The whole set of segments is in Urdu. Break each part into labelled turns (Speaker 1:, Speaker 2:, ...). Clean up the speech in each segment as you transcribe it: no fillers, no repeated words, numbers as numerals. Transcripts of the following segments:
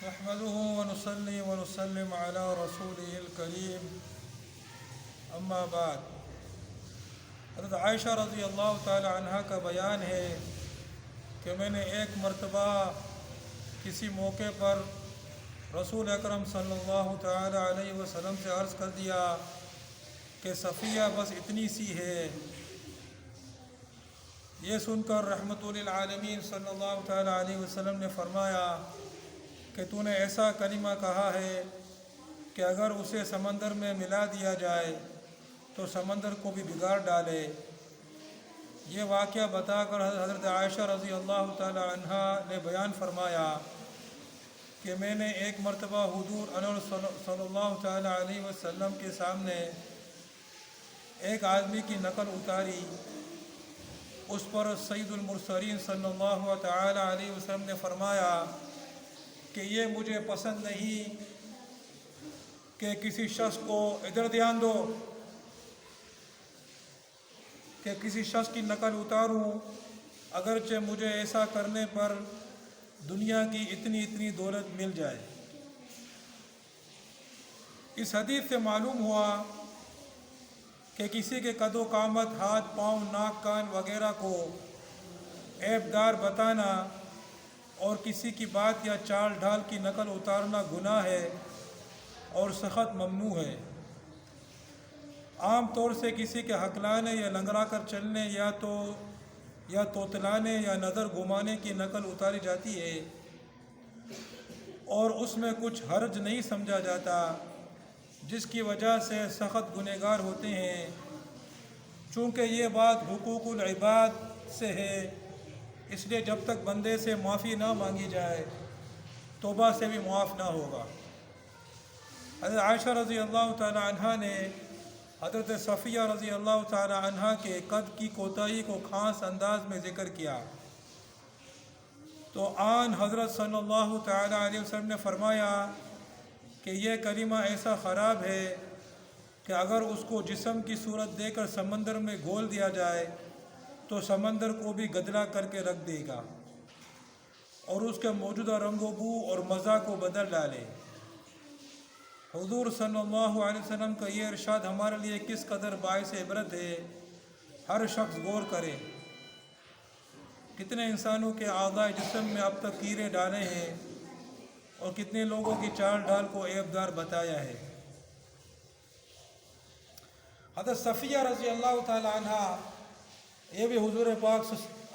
Speaker 1: نحمده ونصلي ونسلم على رسوله الكريم اما بعد۔ حضرت عائشہ رضی اللہ تعالی عنہ کا بیان ہے کہ میں نے ایک مرتبہ کسی موقع پر رسول اکرم صلی اللہ تعالی علیہ وسلم سے عرض کر دیا کہ صفیہ بس اتنی سی ہے۔ یہ سن کر رحمت للعالمین صلی اللہ تعالی علیہ وسلم نے فرمایا کہ تو نے ایسا کلمہ کہا ہے کہ اگر اسے سمندر میں ملا دیا جائے تو سمندر کو بھی بگاڑ ڈالے۔ یہ واقعہ بتا کر حضرت عائشہ رضی اللہ تعالی عنہ نے بیان فرمایا کہ میں نے ایک مرتبہ حضور صلی اللہ تعالی علیہ وسلم کے سامنے ایک آدمی کی نقل اتاری، اس پر سید المرسلین صلی اللہ تعالی علیہ وسلم نے فرمایا کہ یہ مجھے پسند نہیں کہ کسی شخص کو ادھر دھیان دو کہ کسی شخص کی نقل اتاروں اگرچہ مجھے ایسا کرنے پر دنیا کی اتنی دولت مل جائے۔ اس حدیث سے معلوم ہوا کہ کسی کے قد و قامت، ہاتھ پاؤں، ناک کان وغیرہ کو عیب دار بتانا اور کسی کی بات یا چال ڈھال کی نقل اتارنا گناہ ہے اور سخت ممنوع ہے۔ عام طور سے کسی کے ہکلانے یا لنگڑا کر چلنے یا توتلانے یا نظر گھمانے کی نقل اتاری جاتی ہے اور اس میں کچھ حرج نہیں سمجھا جاتا، جس کی وجہ سے سخت گنہگار ہوتے ہیں۔ چونکہ یہ بات حقوق العباد سے ہے، اس لیے جب تک بندے سے معافی نہ مانگی جائے توبہ سے بھی معاف نہ ہوگا۔ حضرت عائشہ رضی اللہ تعالی عنہ نے حضرت صفیہ رضی اللہ تعالی عنہ کے قد کی کوتاہی کو خاص انداز میں ذکر کیا تو آن حضرت صلی اللہ تعالی علیہ وسلم نے فرمایا کہ یہ کلمہ ایسا خراب ہے کہ اگر اس کو جسم کی صورت دے کر سمندر میں گھول دیا جائے تو سمندر کو بھی گدلا کر کے رکھ دے گا اور اس کے موجودہ رنگ و بو اور مزہ کو بدل ڈالے۔ حضور صلی اللہ علیہ وسلم کا یہ ارشاد ہمارے لیے کس قدر باعث عبرت ہے، ہر شخص غور کرے۔ کتنے انسانوں کے اعضاء جسم میں اب تک کیڑے ڈالے ہیں اور کتنے لوگوں کی چال ڈال کو عیب دار بتایا ہے۔ حضرت صفیہ رضی اللہ تعالی عنہ یہ بھی حضور پاک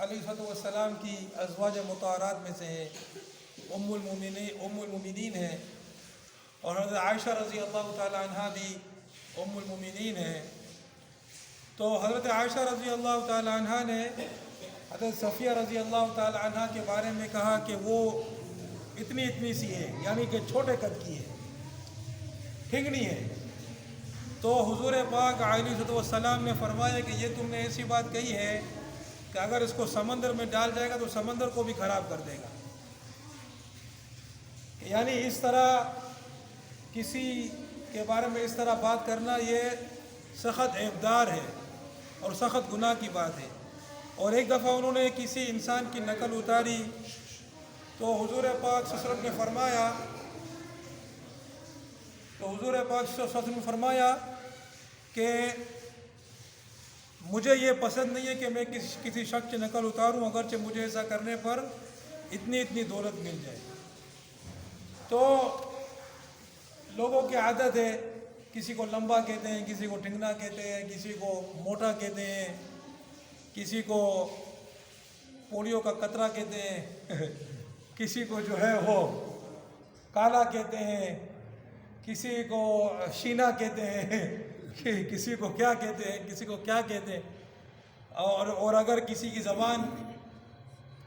Speaker 1: علیہ السلام کی ازواج مطہرات میں سے ہے، ام المومنین ہے، اور حضرت عائشہ رضی اللہ تعالی عنہ بھی ام المومنین ہے۔ تو حضرت عائشہ رضی اللہ تعالی عنہ نے حضرت صفیہ رضی اللہ تعالی عنہ کے بارے میں کہا کہ وہ اتنی سی ہے، یعنی کہ چھوٹے قد کی ہے، ٹھنگنی ہے۔ تو حضور پاک علیہ السلام نے فرمایا کہ یہ تم نے ایسی بات کہی ہے کہ اگر اس کو سمندر میں ڈال جائے گا تو سمندر کو بھی خراب کر دے گا۔ یعنی اس طرح کسی کے بارے میں اس طرح بات کرنا یہ سخت عیبدار ہے اور سخت گناہ کی بات ہے۔ اور ایک دفعہ انہوں نے کسی انسان کی نقل اتاری تو حضور پاک صلی اللہ علیہ وسلم نے فرمایا کہ مجھے یہ پسند نہیں ہے کہ میں کسی شخص کی نقل اتاروں اگرچہ مجھے ایسا کرنے پر اتنی دولت مل جائے۔ تو لوگوں کی عادت ہے، کسی کو لمبا کہتے ہیں، کسی کو ٹھنگنا کہتے ہیں، کسی کو موٹا کہتے ہیں، کسی کو پولیو کا قطرہ کہتے ہیں، کسی کو جو ہے وہ کالا کہتے ہیں، کسی کو شینا کہتے ہیں، کسی کو کیا کہتے ہیں، کسی کو کیا کہتے ہیں۔ اور اگر کسی کی زبان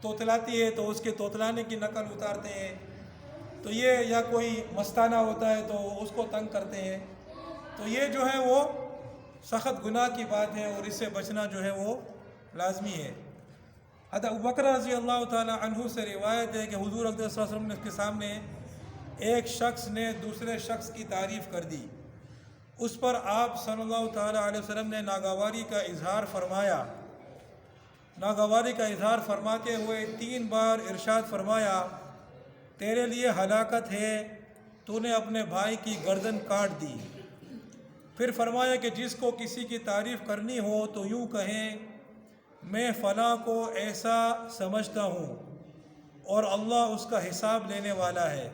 Speaker 1: توتلاتی ہے تو اس کے توتلانے کی نقل اتارتے ہیں، تو یہ یا کوئی مستانہ ہوتا ہے تو اس کو تنگ کرتے ہیں۔ تو یہ جو ہے وہ سخت گناہ کی بات ہے اور اس سے بچنا جو ہے وہ لازمی ہے۔ حضرت ابوبکر رضی اللہ تعالی عنہ سے روایت ہے کہ حضور صلی اللہ علیہ وسلم نے کے سامنے ایک شخص نے دوسرے شخص کی تعریف کر دی، اس پر آپ صلی اللہ تعالی علیہ وسلم نے ناگواری کا اظہار فرمایا۔ ناگواری کا اظہار فرماتے ہوئے 3 بار ارشاد فرمایا تیرے لیے ہلاکت ہے، تو نے اپنے بھائی کی گردن کاٹ دی۔ پھر فرمایا کہ جس کو کسی کی تعریف کرنی ہو تو یوں کہیں میں فلاں کو ایسا سمجھتا ہوں اور اللہ اس کا حساب لینے والا ہے،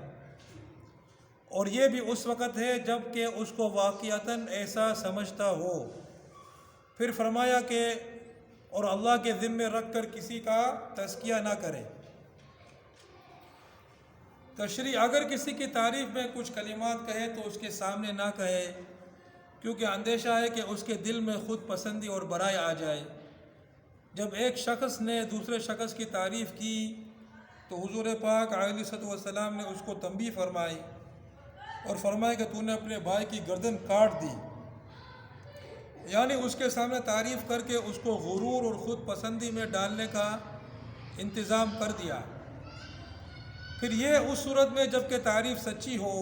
Speaker 1: اور یہ بھی اس وقت ہے جب کہ اس کو واقعتاً ایسا سمجھتا ہو۔ پھر فرمایا کہ اور اللہ کے ذمے رکھ کر کسی کا تزکیہ نہ کرے۔ تشریح: اگر کسی کی تعریف میں کچھ کلمات کہے تو اس کے سامنے نہ کہے، کیونکہ اندیشہ ہے کہ اس کے دل میں خود پسندی اور برائی آ جائے۔ جب ایک شخص نے دوسرے شخص کی تعریف کی تو حضور پاک علیہ الصلوۃ والسلام نے اس کو تنبیہ فرمائی اور فرمایا کہ تو نے اپنے بھائی کی گردن کاٹ دی، یعنی اس کے سامنے تعریف کر کے اس کو غرور اور خود پسندی میں ڈالنے کا انتظام کر دیا۔ پھر یہ اس صورت میں جب کہ تعریف سچی ہو،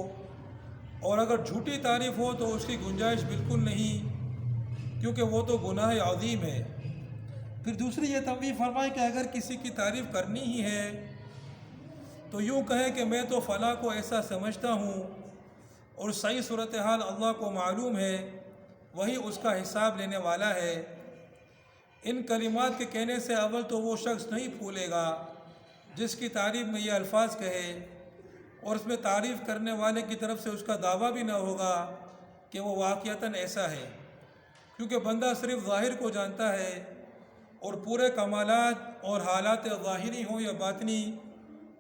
Speaker 1: اور اگر جھوٹی تعریف ہو تو اس کی گنجائش بالکل نہیں، کیونکہ وہ تو گناہ عظیم ہے۔ پھر دوسری یہ تنبیہ فرمائی کہ اگر کسی کی تعریف کرنی ہی ہے تو یوں کہے کہ میں تو فلاں کو ایسا سمجھتا ہوں، اور صحیح صورتحال اللہ کو معلوم ہے، وہی اس کا حساب لینے والا ہے۔ ان کلمات کے کہنے سے اول تو وہ شخص نہیں پھولے گا جس کی تعریف میں یہ الفاظ کہے، اور اس میں تعریف کرنے والے کی طرف سے اس کا دعویٰ بھی نہ ہوگا کہ وہ واقعتاً ایسا ہے، کیونکہ بندہ صرف ظاہر کو جانتا ہے، اور پورے کمالات اور حالات ظاہری ہوں یا باطنی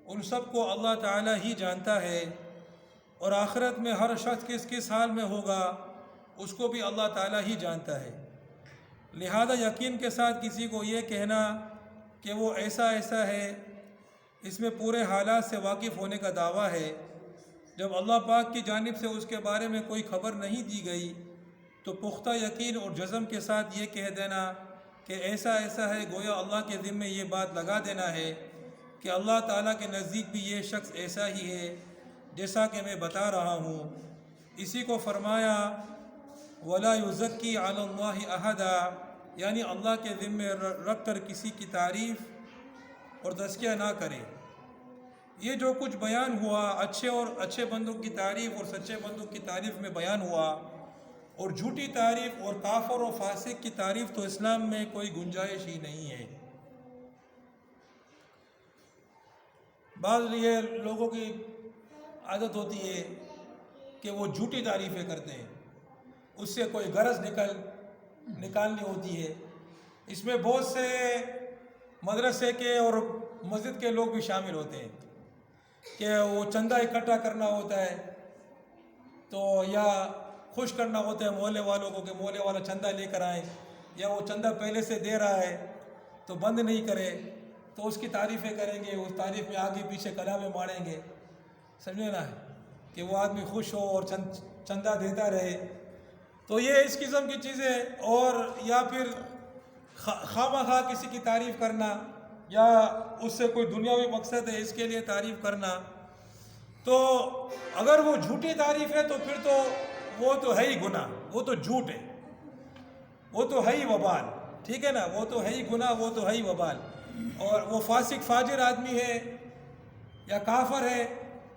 Speaker 1: ان سب کو اللہ تعالیٰ ہی جانتا ہے، اور آخرت میں ہر شخص کس کس حال میں ہوگا اس کو بھی اللہ تعالیٰ ہی جانتا ہے۔ لہذا یقین کے ساتھ کسی کو یہ کہنا کہ وہ ایسا ایسا ہے، اس میں پورے حالات سے واقف ہونے کا دعویٰ ہے۔ جب اللہ پاک کی جانب سے اس کے بارے میں کوئی خبر نہیں دی گئی تو پختہ یقین اور جزم کے ساتھ یہ کہہ دینا کہ ایسا ایسا ہے، گویا اللہ کے ذمے یہ بات لگا دینا ہے کہ اللہ تعالیٰ کے نزدیک بھی یہ شخص ایسا ہی ہے جیسا کہ میں بتا رہا ہوں۔ اسی کو فرمایا وَلَا يُزَكِّي عَلَى اللَّهِ أَحَدًا، یعنی اللہ کے ذمے رکھ کر کسی کی تعریف اور تزکیہ نہ کرے۔ یہ جو کچھ بیان ہوا اچھے بندوں کی تعریف اور سچے بندوں کی تعریف میں بیان ہوا، اور جھوٹی تعریف اور کافر و فاسق کی تعریف تو اسلام میں کوئی گنجائش ہی نہیں ہے۔ بعض یہ لوگوں کی عادت ہوتی ہے کہ وہ جھوٹی تعریفیں کرتے ہیں، اس سے کوئی غرض نکالنی ہوتی ہے۔ اس میں بہت سے مدرسے کے اور مسجد کے لوگ بھی شامل ہوتے ہیں کہ وہ چندہ اکٹھا کرنا ہوتا ہے تو یا خوش کرنا ہوتا ہے محلے والوں کو کہ محلے والا چندہ لے کر آئیں، یا وہ چندہ پہلے سے دے رہا ہے تو بند نہیں کرے، تو اس کی تعریفیں کریں گے، اس تعریف میں آگے پیچھے کلامیں ماریں گے، سمجھے نا، کہ وہ آدمی خوش ہو اور چندہ دیتا رہے۔ تو یہ اس قسم کی چیزیں، اور یا پھر خواہ کسی کی تعریف کرنا، یا اس سے کوئی دنیاوی مقصد ہے اس کے لیے تعریف کرنا، تو اگر وہ جھوٹی تعریف ہے تو پھر تو وہ تو ہے ہی گناہ، وہ تو جھوٹ ہے، وہ تو ہے ہی وبال، ٹھیک ہے نا، وہ تو ہے ہی گناہ، وہ تو ہے ہی وبال۔ اور وہ فاسق فاجر آدمی ہے یا کافر ہے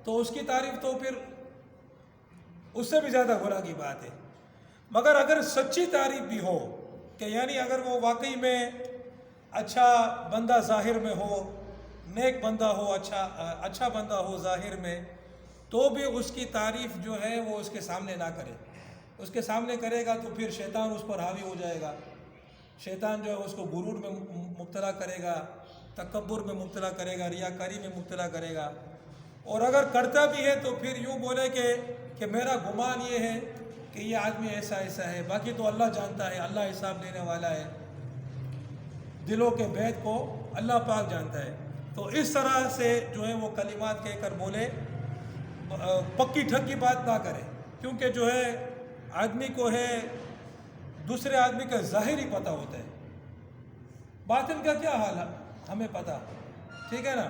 Speaker 1: تو اس کی تعریف تو پھر اس سے بھی زیادہ گناہ کی بات ہے۔ مگر اگر سچی تعریف بھی ہو کہ یعنی اگر وہ واقعی میں اچھا بندہ ظاہر میں ہو، نیک بندہ ہو، اچھا بندہ ہو ظاہر میں، تو بھی اس کی تعریف جو ہے وہ اس کے سامنے نہ کرے۔ اس کے سامنے کرے گا تو پھر شیطان اس پر حاوی ہو جائے گا، شیطان جو ہے اس کو غرور میں مبتلا کرے گا، تکبر میں مبتلا کرے گا، ریاکاری میں مبتلا کرے گا۔ اور اگر کرتا بھی ہے تو پھر یوں بولے کہ میرا گمان یہ ہے کہ یہ آدمی ایسا ایسا ہے، باقی تو اللہ جانتا ہے، اللہ حساب لینے والا ہے، دلوں کے بھید کو اللہ پاک جانتا ہے۔ تو اس طرح سے جو ہے وہ کلمات کہہ کر بولے، پکی ٹھکی بات نہ کرے، کیونکہ جو ہے آدمی کو ہے دوسرے آدمی کا ظاہر ہی پتہ ہوتا ہے، باطن کا کیا حال ہے ہمیں پتہ، ٹھیک ہے نا،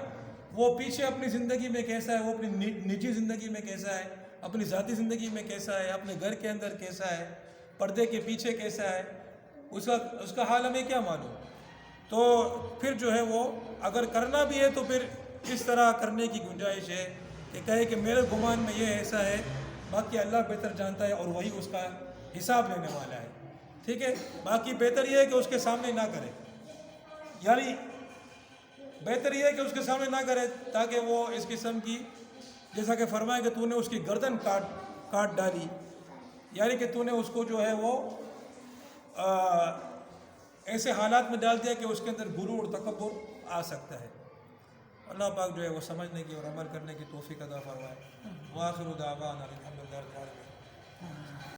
Speaker 1: وہ پیچھے اپنی زندگی میں کیسا ہے، وہ اپنی نجی زندگی میں کیسا ہے، اپنی ذاتی زندگی میں کیسا ہے، اپنے گھر کے اندر کیسا ہے، پردے کے پیچھے کیسا ہے، اس کا حال ہمیں کیا معلوم۔ تو پھر جو ہے وہ اگر کرنا بھی ہے تو پھر اس طرح کرنے کی گنجائش ہے کہ کہے کہ میرے گمان میں یہ ایسا ہے، باقی اللہ بہتر جانتا ہے اور وہی اس کا حساب لینے والا ہے. ٹھیک ہے، باقی بہتر یہ ہے کہ اس کے سامنے نہ کرے، یعنی بہتر یہ ہے کہ اس کے سامنے نہ کرے تاکہ وہ اس قسم کی، جیسا کہ فرمائے کہ تو نے اس کی گردن کاٹ ڈالی، یعنی کہ تو نے اس کو جو ہے وہ ایسے حالات میں ڈال دیا کہ اس کے اندر غرور اور تکبر آ سکتا ہے. اللہ پاک جو ہے وہ سمجھنے کی اور عمل کرنے کی توفیق عطا فرمائے. وآخر دعوانا الحمدللہ رب العالمین.